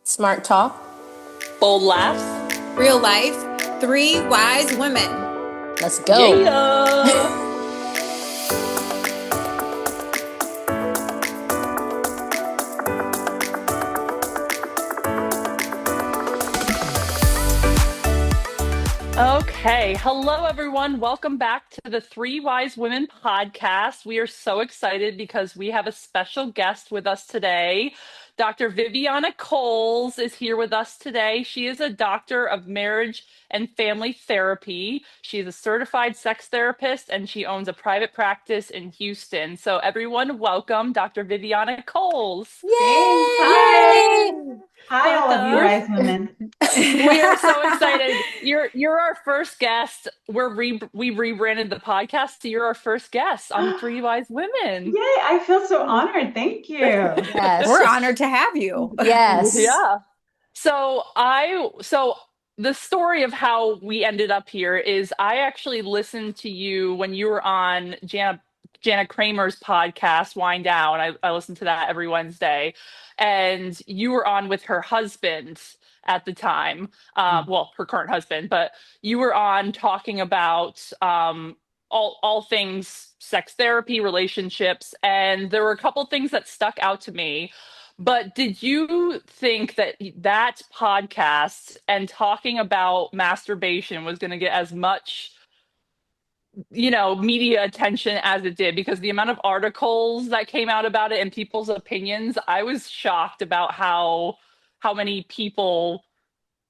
Smart talk. Bold laughs. Real life, three wise women. Let's go. Yeah. Okay. Hello, everyone. Welcome back to the Three Wise Women podcast. We are so excited because we have a special guest with us today. Dr. Viviana Coles is here with us today. She is a doctor of marriage and family therapy. She is a certified sex therapist and she owns a private practice in Houston. So, everyone, welcome Dr. Viviana Coles. Thanks. Yay! Hi. Hi, all of you Welcome. wise women. We are so excited. You're our first guest. We rebranded the podcast, so you're our first guest on the Three Wise Women. Yay, I feel so honored. Thank you. Yes. We're honored to have you. Yes. Yeah. So the story of how we ended up here is I actually listened to you when you were on Jana Kramer's podcast, Wind Down. I listen to that every Wednesday, and you were on with her husband at the time. Well, her current husband, but you were on talking about all things sex therapy, relationships, and there were a couple things that stuck out to me. But did you think that that podcast and talking about masturbation was going to get as much, media attention as it did? Because the amount of articles that came out about it and people's opinions, I was shocked about how many people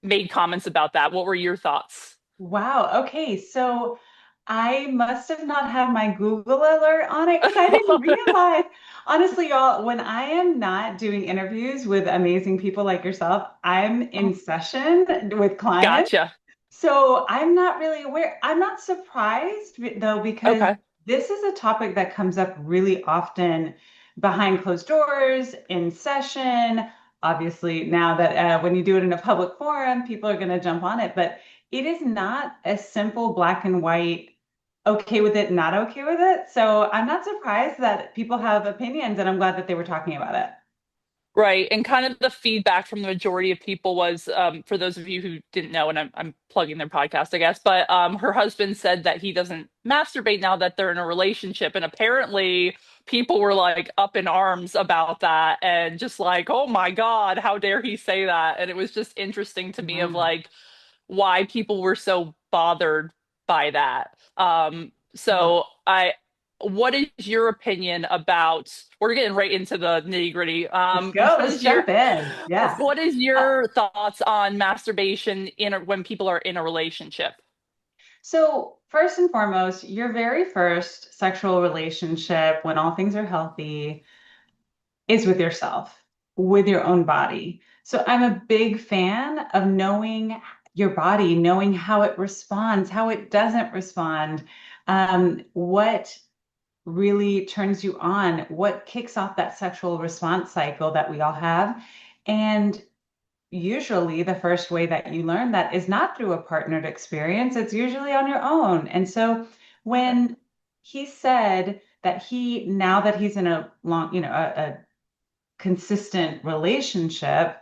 made comments about that. What were your thoughts? Wow. Okay. So I must have not had my Google alert on it because I didn't realize. Honestly, y'all, when I am not doing interviews with amazing people like yourself, I'm in session with clients. Gotcha. So I'm not really aware. I'm not surprised though, because Okay. this is a topic that comes up really often behind closed doors, in session. Obviously, now that when you do it in a public forum, people are going to jump on it. But it is not a simple black and white, okay with it, not okay with it. So I'm not surprised that people have opinions, and I'm glad that they were talking about it. Right. And kind of the feedback from the majority of people was, for those of you who didn't know, and I'm plugging their podcast, I guess, but her husband said that he doesn't masturbate now that they're in a relationship. And apparently people were like up in arms about that and just like, oh my God, how dare he say that? And it was just interesting to me of Wow. like why people were so bothered by that. Well, So what is your opinion about, we're getting right into the nitty gritty. let's go. What Let's is your jump in. Yeah. what is Uh, your thoughts on masturbation when people are in a relationship? So, first and foremost, your very first sexual relationship, when all things are healthy, is with yourself, with your own body. So, I'm a big fan of knowing your body, knowing how it responds, how it doesn't respond, what really turns you on, what kicks off that sexual response cycle that we all have. And usually the first way that you learn that is not through a partnered experience, it's usually on your own. And so when he said that now that he's in a long, a consistent relationship,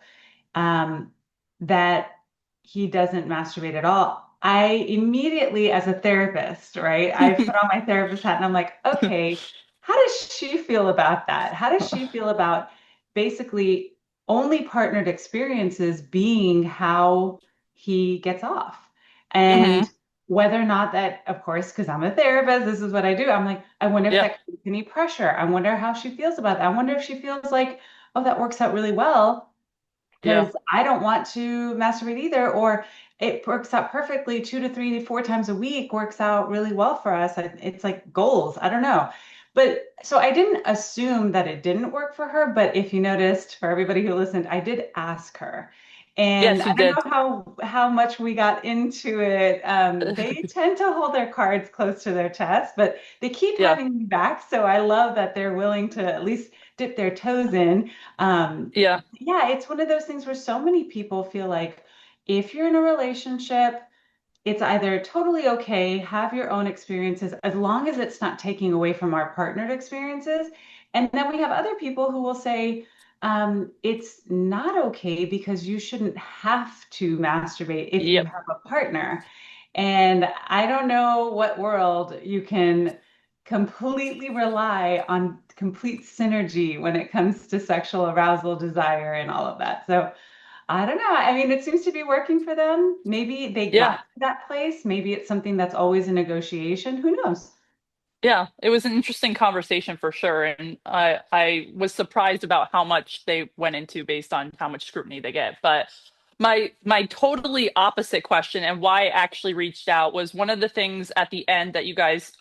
um, that he doesn't masturbate at all, I immediately, as a therapist, right, I put on my therapist hat and I'm like, okay, how does she feel about that? How does she feel about basically only partnered experiences being how he gets off? Hmm. And whether or not that, of course, because I'm a therapist, this is what I do. I'm like, I wonder if Yeah. that creates any pressure. I wonder how she feels about that. I wonder if she feels like, oh, that works out really well Yeah. because I don't want to masturbate either, or it works out perfectly 2 to 3 to 4 times a week works out really well for us. It's like goals. I don't know. But so I didn't assume that it didn't work for her. But if you noticed, for everybody who listened, I did ask her. And Yes, I you don't did. know how much we got into it. They tend to hold their cards close to their chest, but they keep Yeah. having me back. So I love that they're willing to at least dip their toes in. Yeah. Yeah, it's one of those things where so many people feel like if you're in a relationship, it's either totally okay, have your own experiences, as long as it's not taking away from our partnered experiences. And then we have other people who will say, It's not okay because you shouldn't have to masturbate if you Yep. have a partner. And I don't know what world you can completely rely on complete synergy when it comes to sexual arousal, desire, and all of that. So I don't know. I mean, it seems to be working for them. Maybe they got Yeah. to that place. Maybe it's something that's always a negotiation. Who knows? Yeah, it was an interesting conversation for sure, and I was surprised about how much they went into based on how much scrutiny they get. But my totally opposite question and why I actually reached out was one of the things at the end that you guys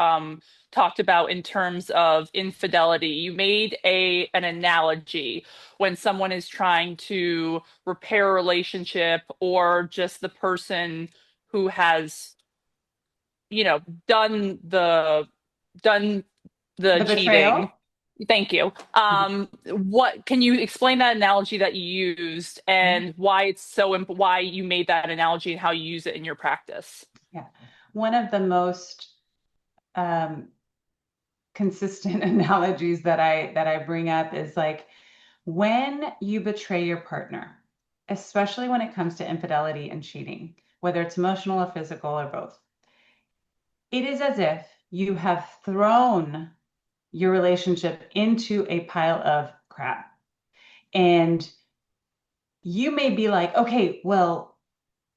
talked about in terms of infidelity. You made a an analogy when someone is trying to repair a relationship or just the person who has, you know, done done the The cheating. betrayal. Thank you. What can you explain that analogy that you used Yeah. and why it's so why you made that analogy and how you use it in your practice? Yeah. One of the most um, consistent analogies that I bring up is like when you betray your partner, especially when it comes to infidelity and cheating, whether it's emotional or physical or both, it is as if you have thrown your relationship into a pile of crap. And you may be like, okay, well,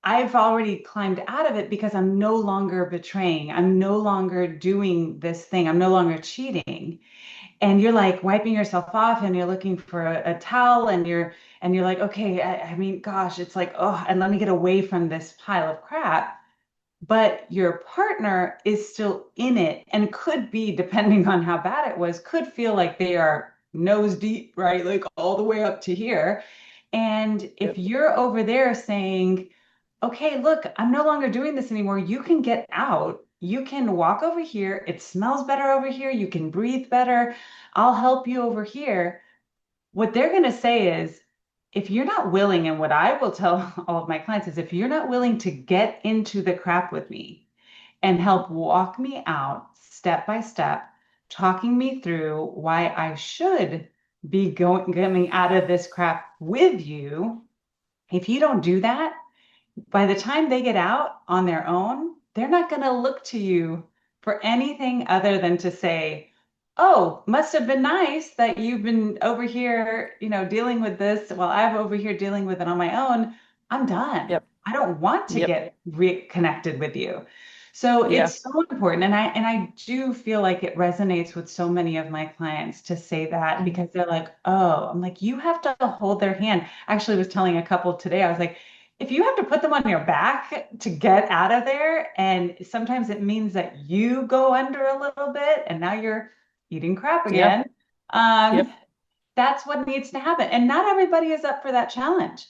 I've already climbed out of it because I'm no longer betraying. I'm no longer doing this thing. I'm no longer cheating. And you're like wiping yourself off and you're looking for a towel and you're like, okay, I mean, gosh, it's like, oh, and let me get away from this pile of crap. But your partner is still in it and could be, depending on how bad it was, could feel like they are nose deep, right? Like all the way up to here. And if Yep. you're over there saying, okay, look, I'm no longer doing this anymore, you can get out. You can walk over here. It smells better over here. You can breathe better. I'll help you over here. What they're going to say is, if you're not willing, and what I will tell all of my clients is, if you're not willing to get into the crap with me and help walk me out step by step, talking me through why I should be coming out of this crap with you, if you don't do that, by the time they get out on their own, they're not going to look to you for anything other than to say, "Oh, must have been nice that you've been over here, dealing with this while I'm over here dealing with it on my own. I'm done. Yep. I don't want to Yep. get reconnected with you." So Yeah. it's so important. And I do feel like it resonates with so many of my clients to say that Mhm. because they're like, "Oh," I'm like, "You have to hold their hand." I actually was telling a couple today, I was like, if you have to put them on your back to get out of there, and sometimes it means that you go under a little bit and now you're eating crap Yeah. again, um, Yep. that's what needs to happen. And not everybody is up for that challenge.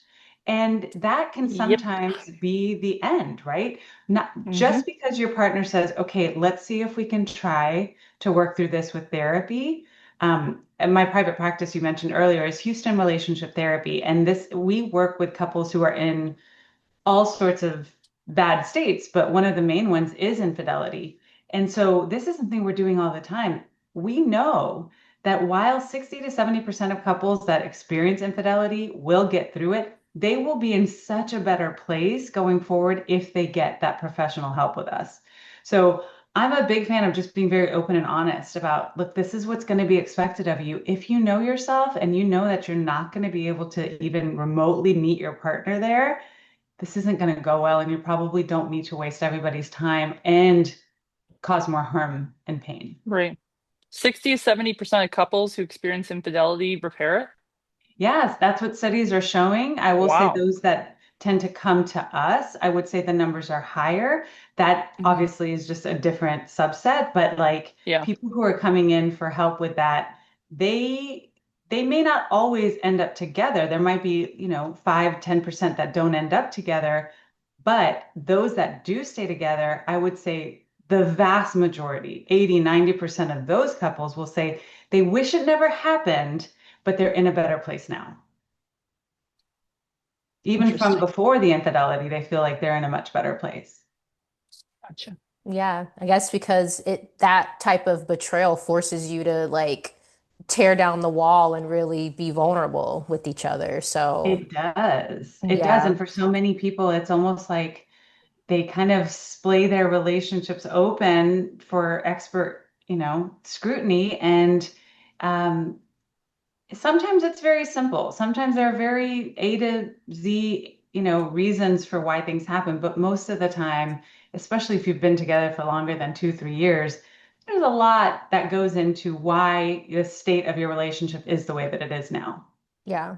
And that can Yep. sometimes be the end, right? Not Hmm. just because your partner says, okay, let's see if we can try to work through this with therapy. And my private practice you mentioned earlier is Houston Relationship Therapy. And this, we work with couples who are in all sorts of bad states, but one of the main ones is infidelity. And so this is something we're doing all the time. We know that while 60 to 70% of couples that experience infidelity will get through it, they will be in such a better place going forward if they get that professional help with us. So I'm a big fan of just being very open and honest about, look, this is what's going to be expected of you. If you know yourself and you know that you're not going to be able to even remotely meet your partner there, this isn't going to go well, and you probably don't need to waste everybody's time and cause more harm and pain. Right. 60 to 70% of couples who experience infidelity repair it. Yes, that's what studies are showing. I will say Wow. those that tend to come to us, I would say the numbers are higher. That Hmm. obviously is just a different subset, but like Yeah. people who are coming in for help with that, they they may not always end up together. There might be, 5, 10% that don't end up together, but those that do stay together, I would say the vast majority, 80, 90% of those couples will say they wish it never happened, but they're in a better place now. Even from Interesting. before the infidelity, they feel like they're in a much better place. Gotcha. Yeah, I guess because it that type of betrayal forces you to like tear down the wall and really be vulnerable with each other. So, It does. It does. yeah. And for so many people, it's almost like they kind of splay their relationships open for expert, scrutiny. And um, sometimes it's very simple. Sometimes there are very A to Z, reasons for why things happen. But most of the time, especially if you've been together for longer than 2, 3 years, there's a lot that goes into why the state of your relationship is the way that it is now. Yeah.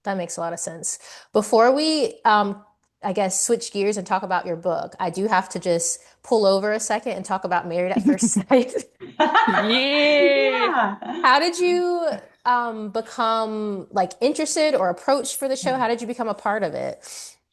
That makes a lot of sense. Before we, I guess, switch gears and talk about your book, I do have to just pull over a second and talk about Married at First Sight. Yeah. Yeah. How did you become like interested or approached for the show? How did you become a part of it?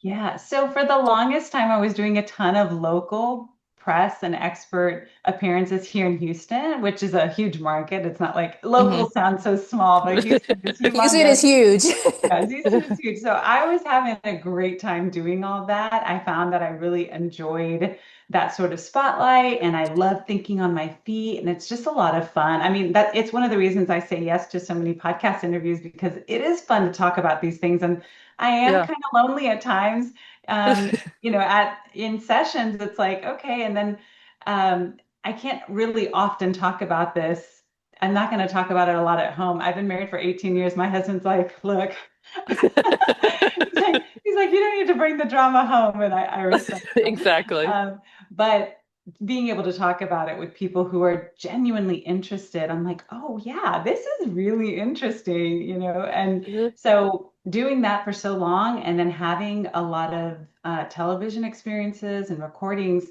Yeah. So for the longest time, I was doing a ton of local press and expert appearances here in Houston, which is a huge market. It's not like Hmm. local sounds so small, but Houston is Houston humongous. is huge. Yeah, Houston is huge. So I was having a great time doing all that. I found that I really enjoyed that sort of spotlight and I love thinking on my feet and it's just a lot of fun. I mean, that it's one of the reasons I say yes to so many podcast interviews because it is fun to talk about these things and I am Yeah. kind of lonely at times. At in sessions it's like, okay, and then I can't really often talk about this. I'm not going to talk about it a lot at home. I've been married for 18 years. My husband's like, look, he's like, you don't need to bring the drama home, and I respect him. Exactly. But being able to talk about it with people who are genuinely interested, I'm like, oh yeah, this is really interesting, And Mhm. so doing that for so long, and then having a lot of television experiences and recordings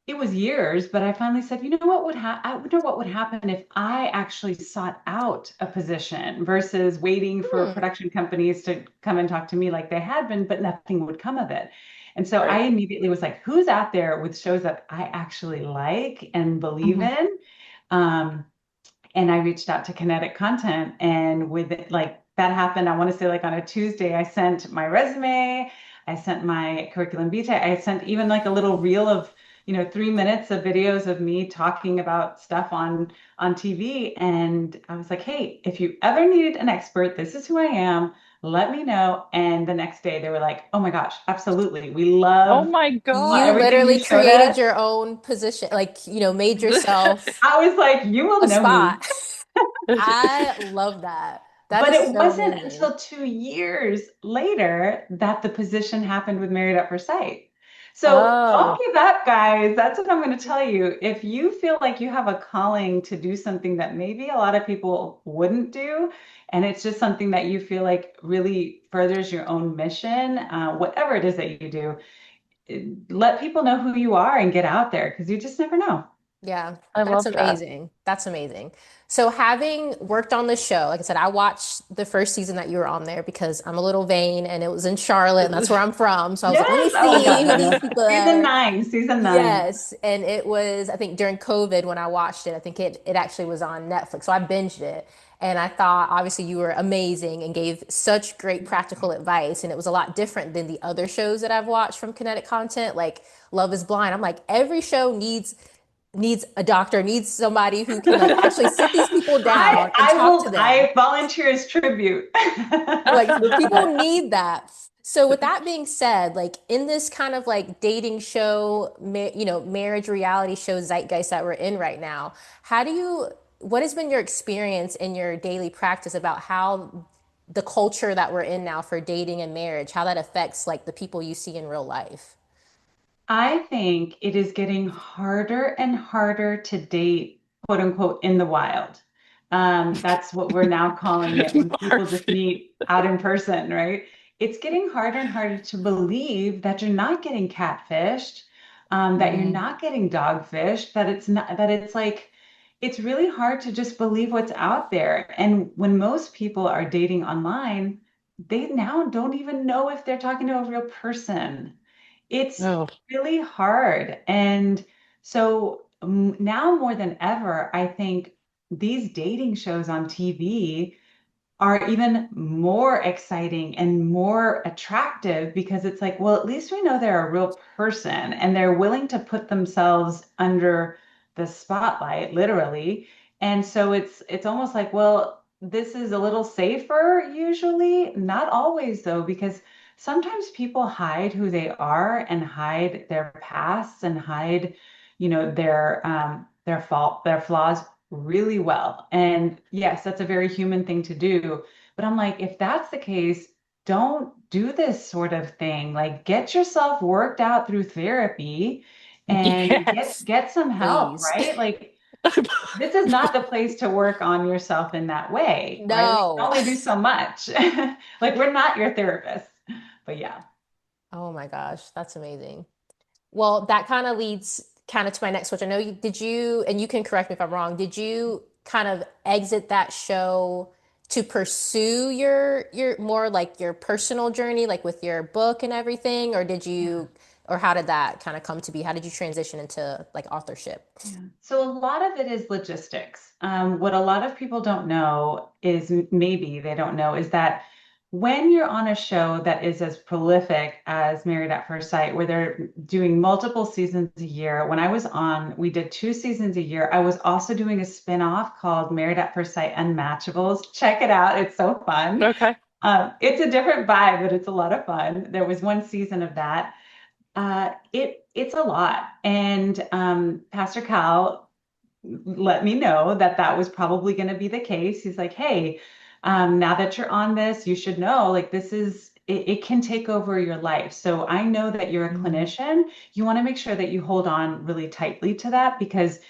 it was years, but I finally said, I wonder what would happen if I actually sought out a position versus waiting for Hmm. production companies to come and talk to me like they had been, but nothing would come of it. And so I Right. immediately was like, who's out there with shows that I actually like and believe Hmm. in? Um, and I reached out to Kinetic Content, and with it, like that happened, I want to say like on a Tuesday, I sent my resume, I sent my curriculum vitae, I sent even like a little reel of 3 minutes of videos of me talking about stuff on TV, and I was like, hey, if you ever need an expert, this is who I am. Let me know. And the next day, they were like, oh my gosh, absolutely, we Oh love my You God. everything you literally showed us. created your own position, like, made yourself I was like, you will a know me. spot. I love that. That But is it so wasn't amazing. until 2 years later that the position happened with Married at First Sight. So don't Oh, give up, guys. That's what I'm going to tell you. If you feel like you have a calling to do something that maybe a lot of people wouldn't do, and it's just something that you feel like really furthers your own mission, whatever it is that you do, let people know who you are and get out there because you just never know. yeah. I That's love that. amazing. That's amazing. So having worked on the show, like I said, I watched the first season that you were on there because I'm a little vain and it was in Charlotte and that's where I'm from. So I was like, let me Yes. Oh my see gosh, who I these know. people Season are. nine, season nine. Yes, and it was, I think during COVID when I watched it, I think it actually was on Netflix. So I binged it and I thought obviously you were amazing and gave such great practical advice. And it was a lot different than the other shows that I've watched from Kinetic Content, like Love is Blind. I'm like, every show needs a doctor, needs somebody who can like actually sit these people I down and I talk to will them. I volunteer as tribute. Like people need that. So with that being said, like in this kind of like dating show, marriage reality show zeitgeist that we're in right now, what has been your experience in your daily practice about how the culture that we're in now for dating and marriage, how that affects like the people you see in real life? I think it is getting harder and harder to date, quote unquote, in the wild. That's what we're now calling it when people just Marcy. meet out in person, right? It's getting harder and harder to believe that you're not getting catfished, that you're Mm, not getting dogfished, that it's not, that it's like, it's really hard to just believe what's out there. And when most people are dating online, they now don't even know if they're talking to a real person. It's Oh, really hard. And so now more than ever, I think these dating shows on TV are even more exciting and more attractive because it's like, well, at least we know they're a real person and they're willing to put themselves under the spotlight, literally, And so it's almost like, well, this is a little safer usually, not always though, because sometimes people hide who they are and hide their pasts and hide, their fault, their flaws really well. And yes, that's a very human thing to do. But I'm like, if that's the case, don't do this sort of thing. Like get yourself worked out through therapy and get Yes. get some help, Please. right? Like this is not the place to work on yourself in that way, right? We can No. only do so much. Like we're not your therapist. But yeah. Oh my gosh, that's amazing. Well, that kind of leads kind of to my next question. I know did you, and you can correct me if I'm wrong, did you kind of exit that show to pursue your more like your personal journey, like with your book and everything, or did Yeah. you, or how did that kind of come to be? How did you transition into like authorship? Yeah. So a lot of it is logistics. What a lot of people don't know is maybe they don't know is that when you're on a show that is as prolific as Married at First Sight, where they're doing multiple seasons a year, when I was on, we did 2 seasons a year. I was also doing a spin-off called Married at First Sight Unmatchables. Check it out. It's so fun. Okay. It's a different vibe, but it's a lot of fun. There was one season of that. It's a lot, and Pastor Cal let me know that that was probably going to be the case. He's like, "Hey, now that you're on this, you should know like this is it can take over your life. So I know that you're a Mm. clinician. You want to make sure that you hold on really tightly to that because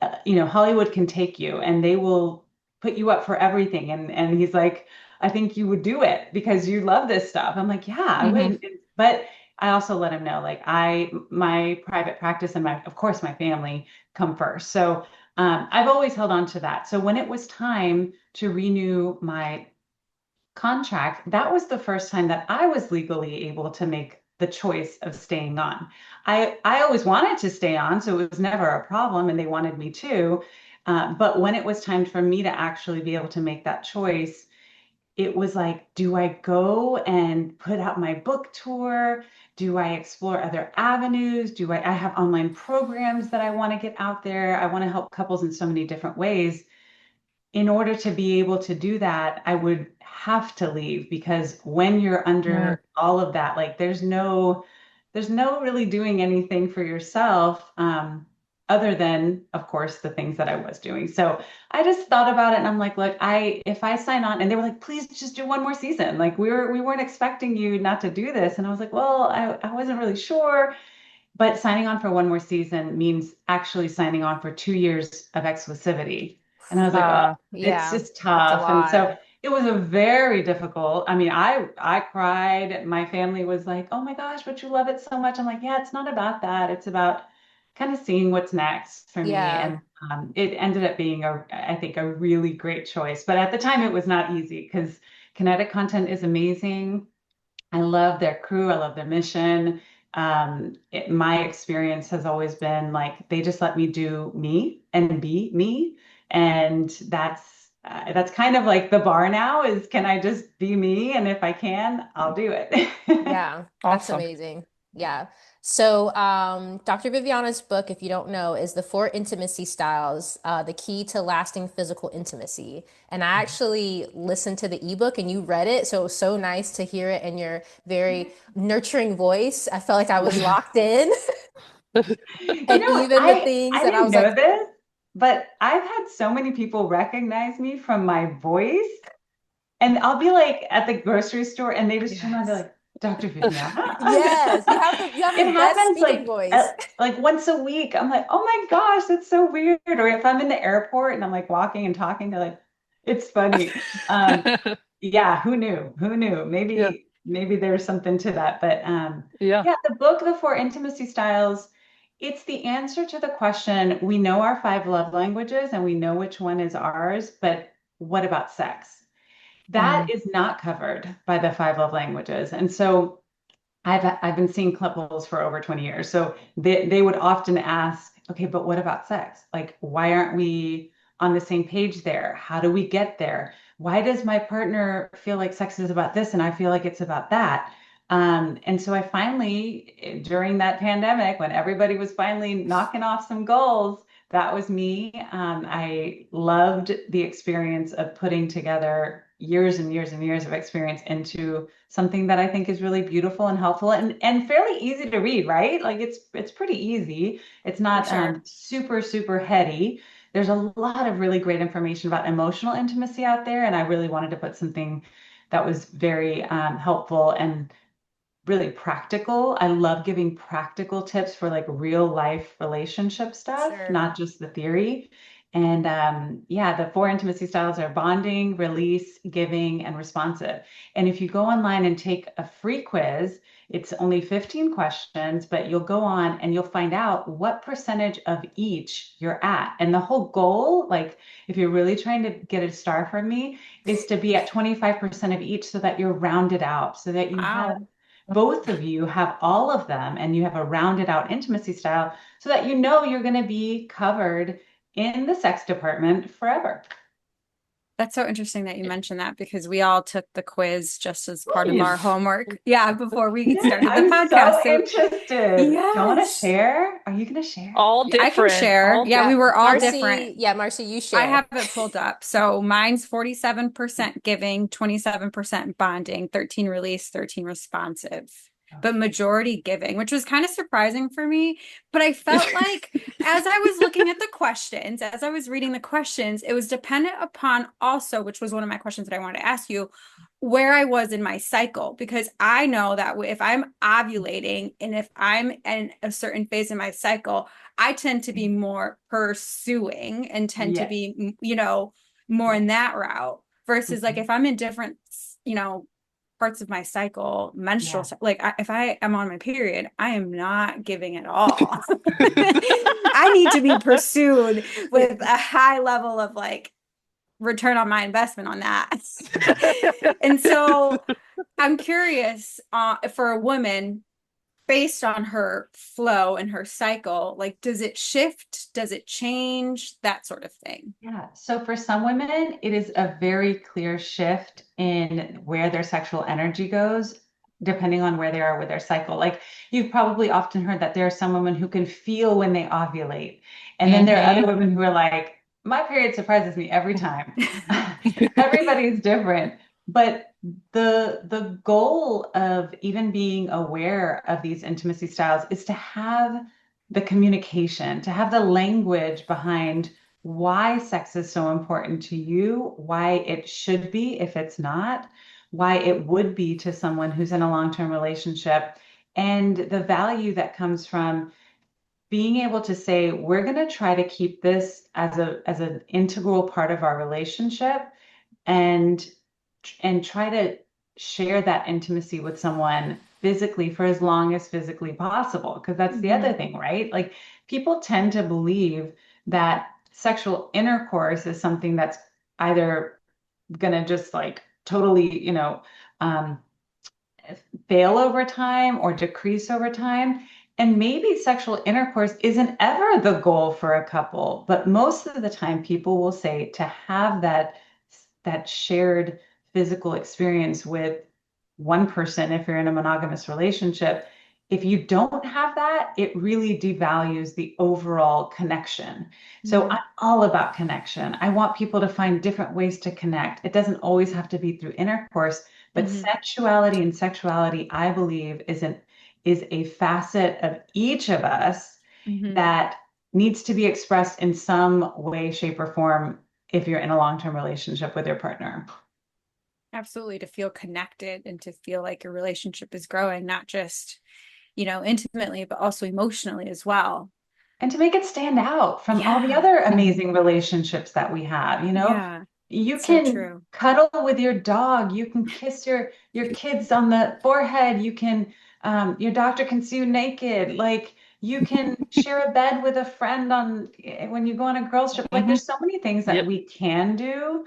Hollywood can take you and they will put you up for everything." And he's like, "I think you would do it because you love this stuff." I'm like, "Yeah, I Hmm. would." But I also let him know, like my private practice and of course, my family come first. So I've always held on to that. So when it was time to renew my contract, that was the first time that I was legally able to make the choice of staying on. I always wanted to stay on, so it was never a problem, and they wanted me to. But when it was time for me to actually be able to make that choice, it was like, do I go and put out my book tour? Do I explore other avenues? I have online programs that I want to get out there? I want to help couples in so many different ways. In order to be able to do that, I would have to leave because when you're Mm. under all of that, like there's no really doing anything for yourself, other than, of course, the things that I was doing. So I just thought about it and I'm like, look, if I sign on, and they were like, please just do one more season. Like we weren't expecting you not to do this. And I was like, well, I wasn't really sure. But signing on for one more season means actually signing on for 2 years of exclusivity. And I was like, oh, it's Yeah, just that's a tough. And lot. so it was a very difficult. I mean, I cried. My family was like, "Oh my gosh, but you love it so much." I'm like, "Yeah, it's not about that. It's about kind of seeing what's next for me." Yeah. And it ended up being I think, a really great choice. But at the time, it was not easy because Kinetic Content is amazing. I love their crew. I love their mission. My experience has always been like they just let me do me and be me, and that's kind of like the bar now is can I just be me, and if I can, I'll do it. Yeah, that's Awesome. amazing. Yeah. So, Dr. Viviana's book, if you don't know, is The Four Intimacy Styles, The Key to Lasting Physical Intimacy. And I actually listened to the ebook and you read it. So it was so nice to hear it in your very nurturing voice. I felt like I was locked in. And even the things I that I didn't was like, know this, but I've had so many people recognize me from my voice. And I'll be like at the grocery store and they just turn around and be Yes. like, Dr. Viviana. yes, you have It the best happens speaking voice. like once a week. I'm like, oh my gosh, that's so weird. Or if I'm in the airport and I'm like walking and talking, they're like, it's funny. Um, yeah, who knew? Who knew? Yeah. Maybe there's something to that. But Yeah. yeah, the book, The Four Intimacy Styles, it's the answer to the question, we know our five love languages and we know which one is ours, but what about sex? That Mm. is not covered by the five love languages. And so I've been seeing couples for over 20 years. So they would often ask, okay, but what about sex? Like, why aren't we on the same page there? How do we get there? Why does my partner feel like sex is about this and I feel like it's about that? And so I finally, during that pandemic, when everybody was finally knocking off some goals, That was me. I loved the experience of putting together years and years and years of experience into something that I think is really beautiful and helpful and fairly easy to read, right? Like it's pretty easy. It's For not sure. super, super heady. There's a lot of really great information about emotional intimacy out there, and I really wanted to put something that was very helpful and really practical. I love giving practical tips for like real life relationship stuff, Sure. not just the theory. And yeah, the four intimacy styles are bonding, release, giving, and responsive. And if you go online and take a free quiz, it's only 15 questions, but you'll go on and you'll find out what percentage of each you're at. And the whole goal, like if you're really trying to get a star from me, is to be at 25% of each so that you're rounded out, so that you have Wow. both of you have all of them and you have a rounded out intimacy style so that you know you're going to be covered in the sex department forever. That's so interesting that you mentioned that because we all took the quiz just as part of our Nice. homework. Yeah, before we Yeah, started the I'm podcast. so So, interested. Do you want to yes, share? Are you going to share? All I can different, share. all Yeah, we Yeah, were all Marcy, different. yeah, Marcy, you I share. have it pulled up. So mine's 47% giving, 27% bonding, 13 release, 13 responsive, but Okay. majority giving, which was kind of surprising for me. But I felt like as I was looking at the questions, as I was reading the questions, it was dependent upon also, which was one of my questions that I wanted to ask you, where I was in my cycle. Because I know that if I'm ovulating and if I'm in a certain phase in my cycle, I tend to be more pursuing and tend to Yes. be, more Yes. in that route versus like Mhm. if I'm in different, parts of my cycle, menstrual, Yeah. like if I am on my period, I am not giving at all. I need to be pursued with a high level of like return on my investment on that. And so I'm curious, for a woman, based on her flow and her cycle, like does it shift? Does it change? That sort of thing. Yeah. So for some women, it is a very clear shift in where their sexual energy goes, depending on where they are with their cycle. Like you've probably often heard that there are some women who can feel when they ovulate. And then there are other hmm women who are like, my period surprises me every time. Everybody's different. But the goal of even being aware of these intimacy styles is to have the communication, to have the language behind why sex is so important to you, why it should be if it's not, why it would be to someone who's in a long-term relationship, and the value that comes from being able to say, we're going to try to keep this as an integral part of our relationship and try to share that intimacy with someone physically for as long as physically possible. Because that's the Mm-hmm. other thing, right? Like people tend to believe that sexual intercourse is something that's either gonna just like totally, um, fail over time or decrease over time. And maybe sexual intercourse isn't ever the goal for a couple, but most of the time people will say to have that shared physical experience with one person if you're in a monogamous relationship. If you don't have that, it really devalues the overall connection. So Mm-hmm. I'm all about connection. I want people to find different ways to connect. It doesn't always have to be through intercourse, but Mm-hmm. sensuality and sexuality, I believe, is a facet of each of us Mm-hmm. that needs to be expressed in some way, shape, or form if you're in a long-term relationship with your partner. Absolutely, to feel connected and to feel like your relationship is growing, not just, intimately, but also emotionally as well. And to make it stand out from all the Yeah. other amazing relationships that we have, Yeah. you So can true. cuddle with your dog, you can kiss your kids on the forehead, you can your doctor can see you naked, like you can share a bed with a friend on when you go on a girls trip. Like hmm there's so many things that Yep. we can do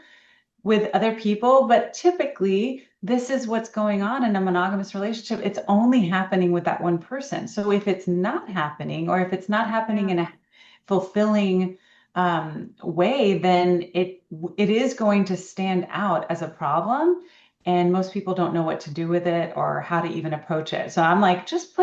with other people, but typically this is what's going on in a monogamous relationship. It's only happening with that one person. So if it's not happening, or if it's not happening Yeah. in a fulfilling way, then it is going to stand out as a problem. And most people don't know what to do with it or how to even approach it. So I'm like, just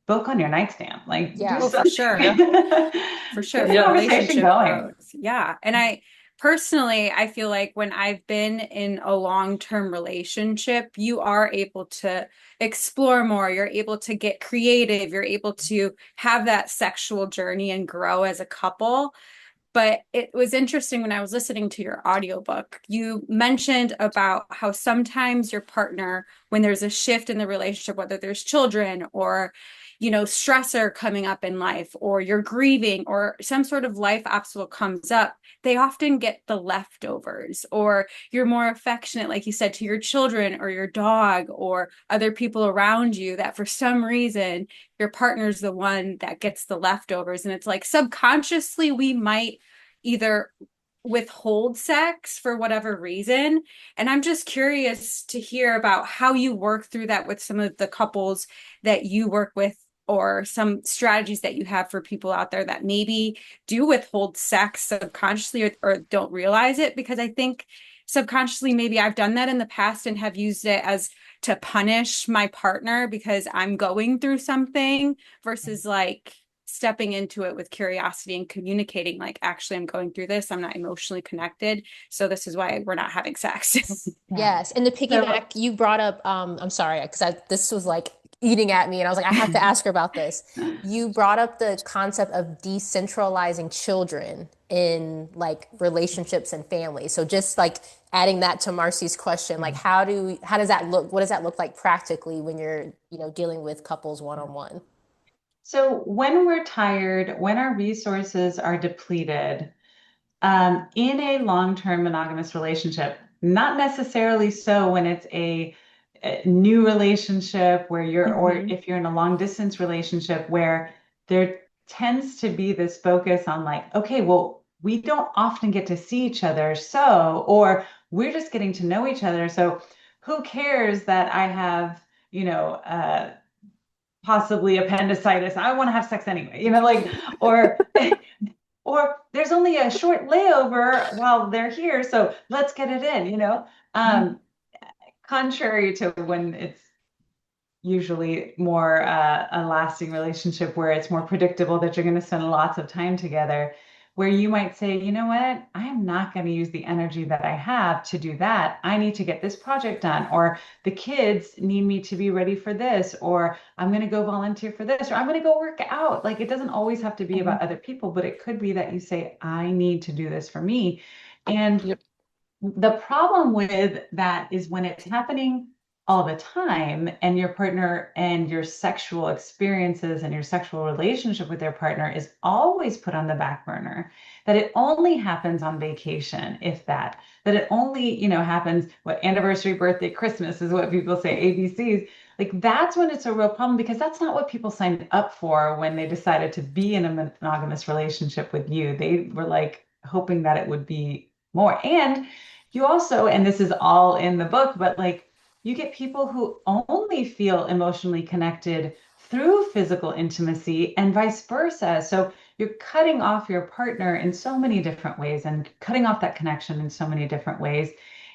book on your nightstand, like do Yeah. Oh, for something. sure. Yeah. For sure, Get the for Yeah. conversation relationship going. growth. Yeah. And I personally, I feel like when I've been in a long-term relationship, you are able to explore more. You're able to get creative. You're able to have that sexual journey and grow as a couple. But it was interesting when I was listening to your audiobook. You mentioned about how sometimes your partner, when there's a shift in the relationship, whether there's children or, stressor coming up in life, or you're grieving, or some sort of life obstacle comes up, they often get the leftovers, or you're more affectionate, like you said, to your children or your dog or other people around you, that for some reason your partner's the one that gets the leftovers. And it's like subconsciously we might either withhold sex for whatever reason. And I'm just curious to hear about how you work through that with some of the couples that you work with, or some strategies that you have for people out there that maybe do withhold sex subconsciously, or don't realize it. Because I think subconsciously, maybe I've done that in the past and have used it as to punish my partner because I'm going through something, versus like stepping into it with curiosity and communicating, like, actually, I'm going through this. I'm not emotionally connected. So this is why we're not having sex. Yeah. Yes. And the So piggyback you brought up, I'm sorry, because this was like eating at me and I was like, I have to ask her about this. You brought up the concept of decentralizing children in like relationships and families. So just like adding that to Marcy's question, like how does that look? What does that look like practically when you're, dealing with couples one on one? So when we're tired, when our resources are depleted, in a long-term monogamous relationship, not necessarily so when it's a new relationship where or Hmm. if you're in a long distance relationship where there tends to be this focus on like, okay, well, we don't often get to see each other, or we're just getting to know each other. So who cares that I have, you know, possibly appendicitis. I want to have sex anyway, or or there's only a short layover while they're here, so let's get it in. Um, Contrary to when it's usually more a lasting relationship where it's more predictable that you're going to spend lots of time together, where you might say, you know what, I am not going to use the energy that I have to do that. I need to get this project done, or the kids need me to be ready for this, or I'm going to go volunteer for this, or I'm going to go work out. Like it doesn't always have to be about other people, but it could be that you say, I need to do this for me. And Yep. the problem with that is when it's happening all the time and your partner and your sexual experiences and your sexual relationship with their partner is always put on the back burner, that it only happens on vacation, if that it only, happens what anniversary, birthday, Christmas is what people say, ABCs. Like that's when it's a real problem because that's not what people signed up for when they decided to be in a monogamous relationship with you. They were like hoping that it would be more. And you also, and this is all in the book, but like you get people who only feel emotionally connected through physical intimacy and vice versa. So you're cutting off your partner in so many different ways and cutting off that connection in so many different ways.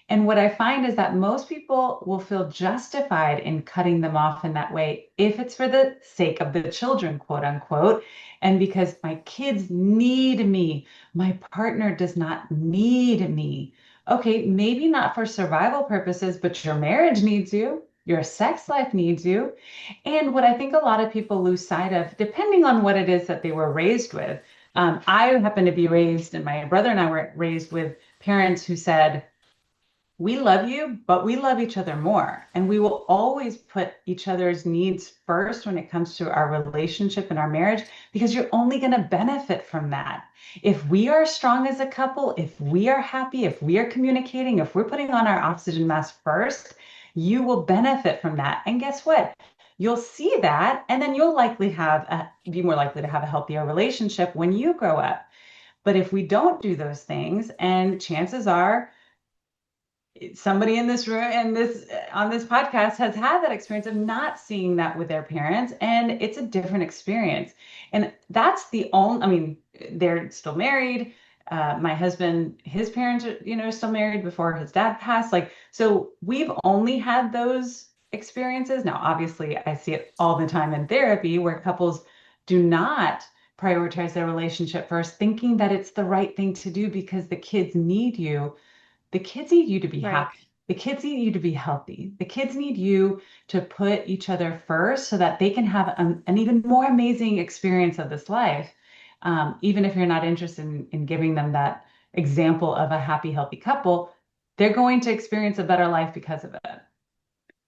And what I find is that most people will feel justified in cutting them off in that way if it's for the sake of the children, quote unquote. And because my kids need me, my partner does not need me. Okay, maybe not for survival purposes, but your marriage needs you. Your sex life needs you. And what I think a lot of people lose sight of, depending on what it is that they were raised with, I happen to be raised, and my brother and I were raised with parents who said, we love you, but we love each other more. And we will always put each other's needs first when it comes to our relationship and our marriage, because you're only going to benefit from that. If we are strong as a couple, if we are happy, if we are communicating, if we're putting on our oxygen mask first, you will benefit from that. And guess what? You'll see that, and then you'll be more likely to have a healthier relationship when you grow up. But if we don't do those things, and chances are, somebody in this room and this on this podcast has had that experience of not seeing that with their parents, and it's a different experience. And that's the only, I mean, they're still married. My husband, his parents are, still married before his dad passed. Like, so we've only had those experiences. Now, obviously, I see it all the time in therapy where couples do not prioritize their relationship first, thinking that it's the right thing to do because the kids need you. The kids need you to be Right. happy. The kids need you to be healthy. The kids need you to put each other first so that they can have an even more amazing experience of this life. Even if you're not interested in giving them that example of a happy, healthy couple, they're going to experience a better life because of it.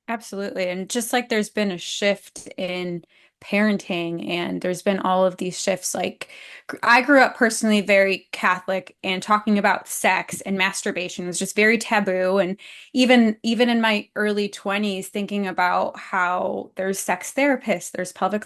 Absolutely. And just like there's been a shift in parenting and there's been all of these shifts, like I grew up personally very Catholic and talking about sex and masturbation was just very taboo. And even in my early 20s, thinking about how there's sex therapists, there's pelvic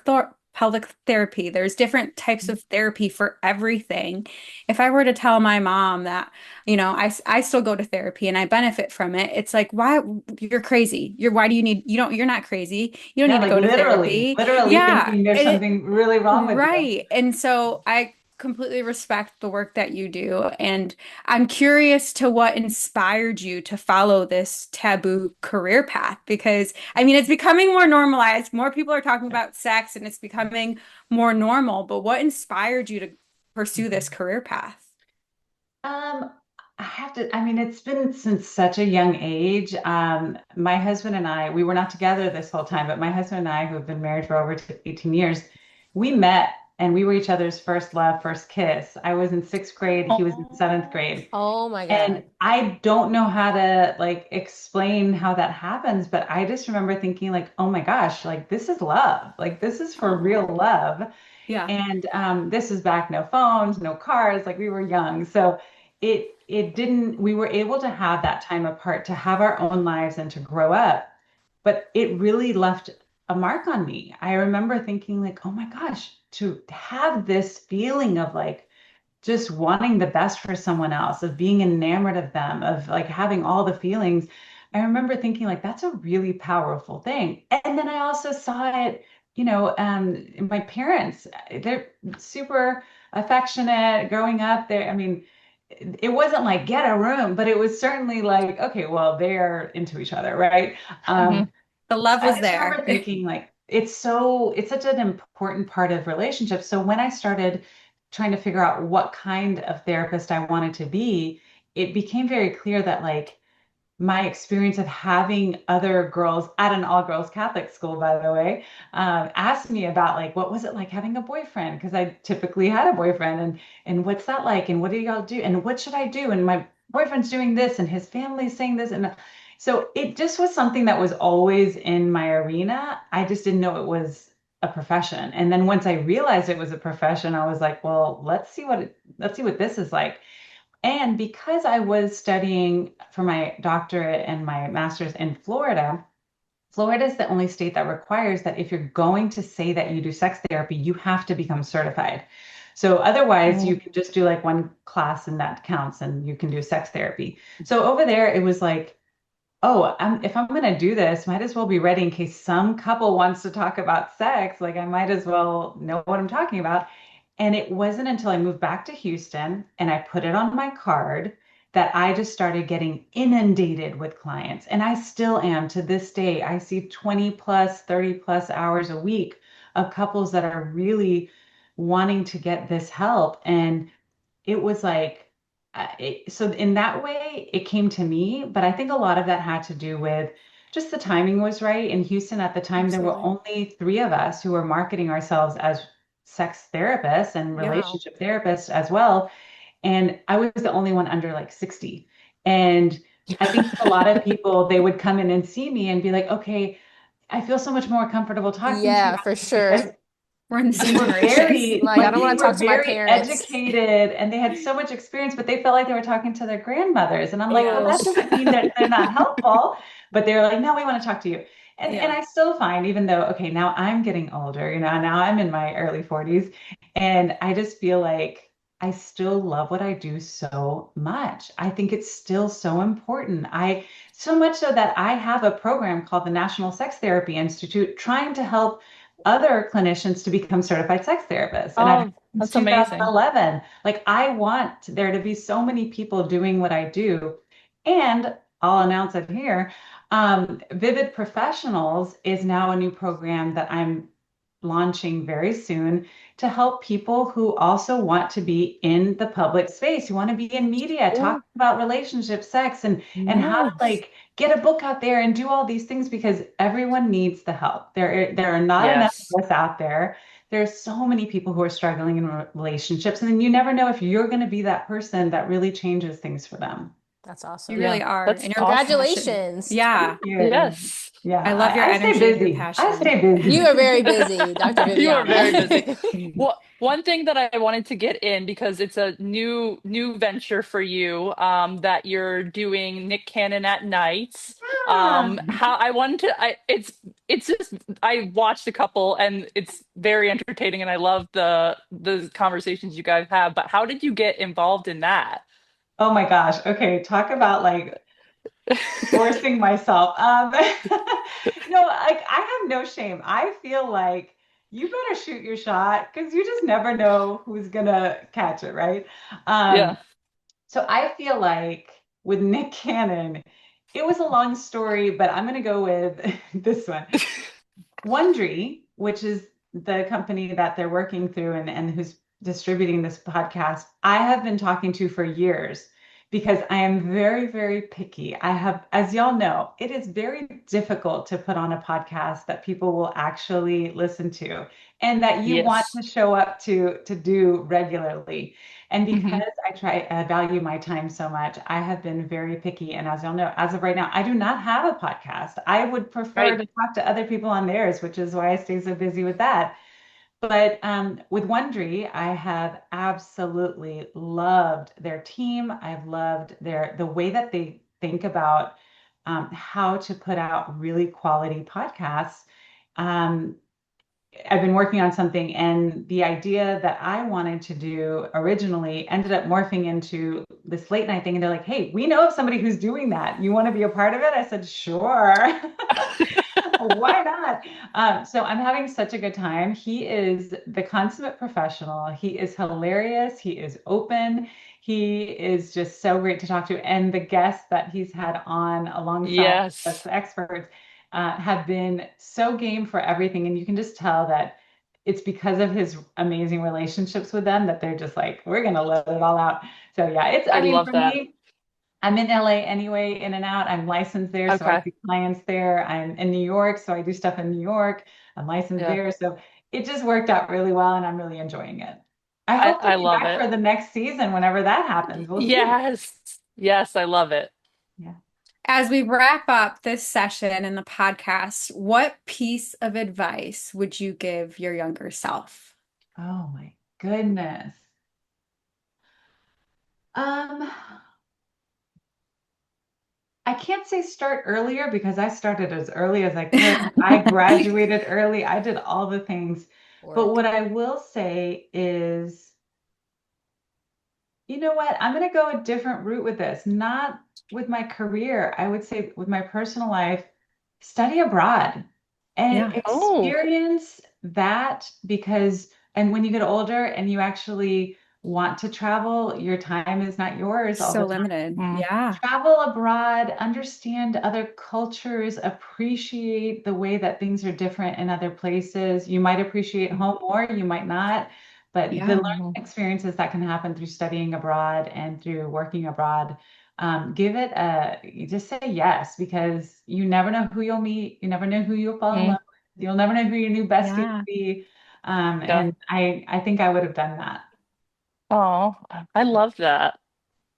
therapy, there's different types of therapy for everything. If I were to tell my mom that I still go to therapy and I benefit from it. It's like, why you're crazy. Why do you need, you're not crazy. You don't Yeah, need to like go to literally, therapy. literally Yeah. thinking there's something really wrong with you. Right. And so I completely respect the work that you do. And I'm curious to what inspired you to follow this taboo career path because I mean, it's becoming more normalized. More people are talking about sex and it's becoming more normal. But what inspired you to pursue this career path? Um, I have to, I mean, it's been since such a young age. My husband and I, we were not together this whole time, but my husband and I, who have been married for over 18 years, we met and we were each other's first love, first kiss. I was in sixth grade, he was in seventh Oh, grade. Oh my And God. I don't know how to like explain how that happens, but I just remember thinking like, oh my gosh, like this is love. Like this is for real Oh, love. yeah. And this was back no phones, no cars, like we were young. So it didn't, we were able to have that time apart to have our own lives and to grow up. But it really left a mark on me. I remember thinking like, oh my gosh, to have this feeling of like just wanting the best for someone else, of being enamored of them, of like having all the feelings. I remember thinking like that's a really powerful thing. And then I also saw it, my parents, they're super affectionate growing up there. I mean, it wasn't like get a room, but it was certainly like, okay, well, they're into each other, right? hmm. The So love I was just there. remember thinking like it's such an important part of relationships. So when I started trying to figure out what kind of therapist I wanted to be, it became very clear that like my experience of having other girls at an all girls Catholic school, by the way, asked me about like what was it like having a boyfriend? Because I typically had a boyfriend, and what's that like? And what do y'all do? And what should I do? And my boyfriend's doing this, and his family's saying this, and so it just was something that was always in my arena. I just didn't know it was a profession. And then once I realized it was a profession, I was like, well, let's see what this is like. And because I was studying for my doctorate and my master's in Florida, Florida is the only state that requires that if you're going to say that you do sex therapy, you have to become certified. So otherwise, you Oh. can just do like one class and that counts and you can do sex therapy. So over there, it was like, oh, if I'm going to do this, might as well be ready in case some couple wants to talk about sex. Like I might as well know what I'm talking about. And it wasn't until I moved back to Houston and I put it on my card that I just started getting inundated with clients. And I still am to this day. I see 20 plus, 30 plus hours a week of couples that are really wanting to get this help. And it was like, so in that way, it came to me. But I think a lot of that had to do with just the timing was right. In Houston at the time, there were Absolutely. only three of us who were marketing ourselves as sex therapists and Yeah. relationship therapists as well. And I was the only one under like 60. And I think a lot of people, they would come in and see me and be like, okay, I feel so much more comfortable talking to you Yeah, now for because sure. We're in the they same were generation. very Like, I like don't they want to were talk to my very parents. educated and they had so much experience, but they felt like they were talking to their grandmothers. And I'm like, well, Oh, that doesn't mean that they're not helpful, but they're like, no, we want to talk to you. And Yeah. I still find, even though, okay, now I'm getting older, now I'm in my early 40s, and I just feel like I still love what I do so much. I think it's still so important. So much so that I have a program called the National Sex Therapy Institute trying to help other clinicians to become certified sex therapists. And I've Oh, since that's amazing. 2011. Like I want there to be so many people doing what I do. And I'll announce it here. Vivid Professionals is now a new program that I'm launching very soon to help people who also want to be in the public space, who want to be in media, Oh, talking about relationships, sex, and how to yes. like get a book out there and do all these things because everyone needs the help. There are not enough Yes. of us out there. There's so many people who are struggling in relationships, and then you never know if you're going to be that person that really changes things for them. That's You awesome. really Yeah. are. That's And your awesome. passion. Congratulations. Yeah. Thank you. Yes. Yeah, I love your I stay energy and your busy. I passion. stay You busy. are very busy, Dr. You are Viviana. very busy. Well, one thing that I wanted to get in because it's a new venture for you that you're doing Nick Cannon at nights. Ah. How I wanted to it's just I watched a couple and it's very entertaining and I love the conversations you guys have, but how did you get involved in that? Oh my gosh. Okay, talk about like forcing myself. No, like I have no shame. I feel like you better shoot your shot because you just never know who's gonna catch it, right? Yeah. Um, so I feel like with Nick Cannon, it was a long story, but I'm gonna go with this one. Wondery, which is the company that they're working through and who's distributing this podcast, I have been talking to for years because I am very, very picky. I have, as y'all know, it is very difficult to put on a podcast that people will actually listen to and that you want Yes. to show up to do regularly. And Hmm. because I value my time so much, I have been very picky. And as y'all know, as of right now, I do not have a podcast. I would prefer Right. to talk to other people on theirs, which is why I stay so busy with that. But with Wondery, I have absolutely loved their team. I've loved the way that they think about how to put out really quality podcasts. Um, I've been working on something, and the idea that I wanted to do originally ended up morphing into this late night thing. And they're like, "Hey, we know of somebody who's doing that. You want to be a part of it?" I said, "Sure." Why not? So I'm having such a good time. He is the consummate professional. He is hilarious. He is open. He is just so great to talk to. And the guests that he's had on alongside us, Yes. the experts, have been so game for everything. And you can just tell that it's because of his amazing relationships with them that they're just like, we're going to let it all out. So, yeah, I I mean, love for that. me, I'm in LA anyway, in and out. I'm licensed there, so I Okay. see clients there. I'm in New York, so I do stuff in New York. I'm licensed Yeah. there. So it just worked out really well, and I'm really enjoying it. I hope to I be love back it. for the next season whenever that happens. We'll see. Yes. Yes, I love it. Yeah. As we wrap up this session and the podcast, what piece of advice would you give your younger self? Oh my goodness. Um, I can't say start earlier because I started as early as I could. I graduated early. I did all the things. But Work. what I will say is, you know what? I'm going to go a different route with this, not with my career. I would say with my personal life, study abroad and Yeah, Oh, experience that because, and when you get older and you actually want to travel, your time is not yours all so the time. limited. mm, Yeah, Travel abroad, understand other cultures, appreciate the way that things are different in other places. You might appreciate home more, you might not, but the yeah, learning mhm. experiences that can happen through studying abroad and through working abroad, give it you just say yes because you never know who you'll meet, you never know who you'll fall in Mm, love with, you'll never know who your new bestie will yeah. be. yeah. And I think I would have done that. Oh, I love that.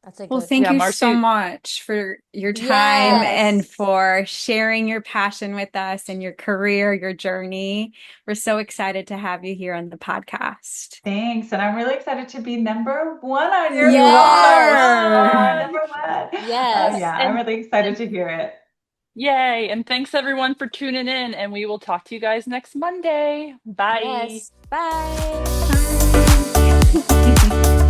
That's a Well, good thank Yeah, one. you so Marcy. much for your time and Yes. for sharing your passion with us and your career, your journey. We're so excited to have you here on the podcast. Thanks. And I'm really excited to be number one on your You Yes. podcast. are. Number one. Oh, Yes. yeah. I'm And, really excited and to hear it. yay. And thanks everyone for tuning in. And we will talk to you guys next Monday. Bye. Yes. Bye. Bye.